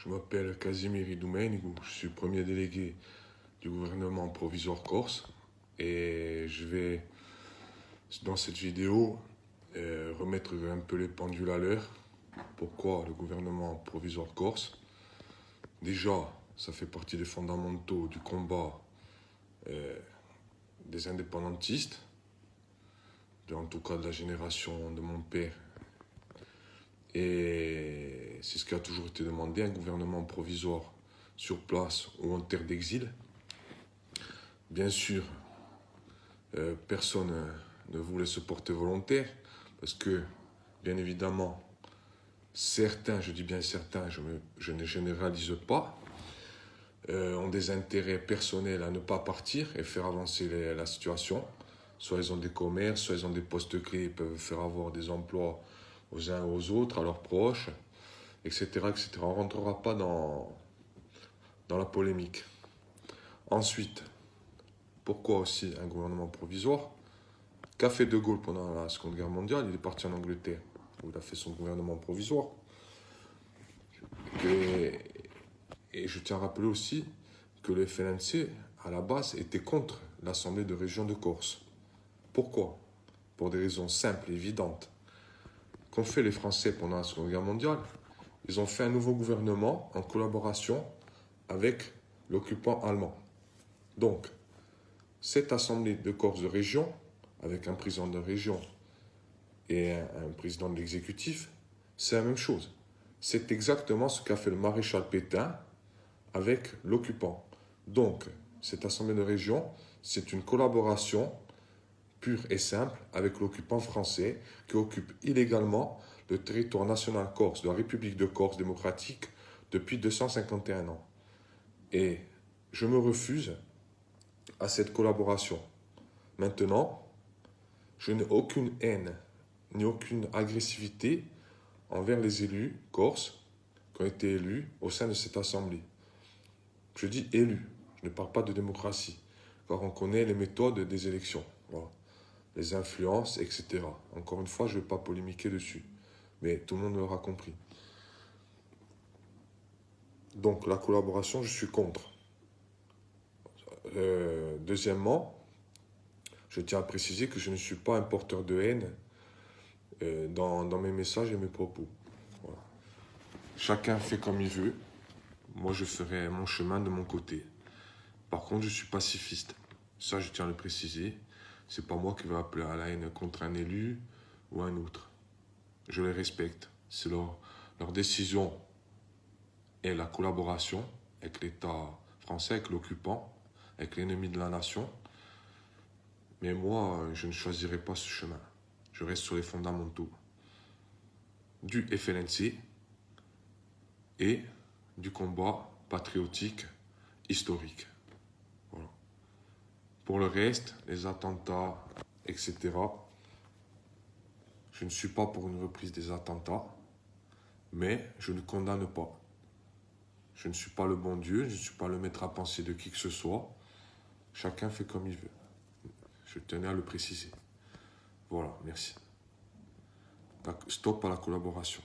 Je m'appelle Casimir Idoumenigu, je suis premier délégué du gouvernement provisoire corse et je vais, dans cette vidéo, remettre un peu les pendules à l'heure. Pourquoi le gouvernement provisoire corse? Déjà, ça fait partie des fondamentaux du combat des indépendantistes, en tout cas de la génération de mon père. Et c'est ce qui a toujours été demandé, un gouvernement provisoire sur place ou en terre d'exil. Bien sûr, personne ne voulait se porter volontaire parce que, bien évidemment, certains, je dis bien certains, je ne généralise pas, ont des intérêts personnels à ne pas partir et faire avancer la situation. Soit ils ont des commerces, soit ils ont des postes clés, ils peuvent faire avoir des emplois aux uns aux autres, à leurs proches, etc. etc. On ne rentrera pas dans la polémique. Ensuite, pourquoi aussi un gouvernement provisoire? Qu'a fait De Gaulle pendant la Seconde Guerre mondiale? Il est parti en Angleterre, où il a fait son gouvernement provisoire. Et je tiens à rappeler aussi que le FLNC, à la base, était contre l'Assemblée de région de Corse. Pourquoi? Pour des raisons simples et évidentes. Qu'ont fait les Français pendant la Seconde Guerre mondiale? Ils ont fait un nouveau gouvernement en collaboration avec l'occupant allemand. Donc, cette Assemblée de Corse de région, avec un président de région et un président de l'exécutif, c'est la même chose. C'est exactement ce qu'a fait le maréchal Pétain avec l'occupant. Donc, cette Assemblée de région, c'est une collaboration pure et simple avec l'occupant français qui occupe illégalement le territoire national corse de la République de Corse démocratique depuis 251 ans. Et je me refuse à cette collaboration. Maintenant, je n'ai aucune haine ni aucune agressivité envers les élus corses qui ont été élus au sein de cette assemblée. Je dis élus, je ne parle pas de démocratie, car on connaît les méthodes des élections, voilà, les influences, etc. Encore une fois, je ne vais pas polémiquer dessus, mais tout le monde l'aura compris. Donc la collaboration, je suis contre. Deuxièmement, je tiens à préciser que je ne suis pas un porteur de haine dans mes messages et mes propos. Voilà. Chacun fait comme il veut. Moi, je ferai mon chemin de mon côté. Par contre, je suis pacifiste. Ça, je tiens à le préciser. C'est pas moi qui vais appeler à la haine contre un élu ou un autre. Je les respecte. C'est leur décision et la collaboration avec l'État français, avec l'occupant, avec l'ennemi de la nation. Mais moi, je ne choisirai pas ce chemin. Je reste sur les fondamentaux du FLNC et du combat patriotique historique. Voilà. Pour le reste, les attentats, etc., je ne suis pas pour une reprise des attentats, mais je ne condamne pas. Je ne suis pas le bon Dieu, je ne suis pas le maître à penser de qui que ce soit. Chacun fait comme il veut. Je tenais à le préciser. Voilà, merci. Stop à la collaboration.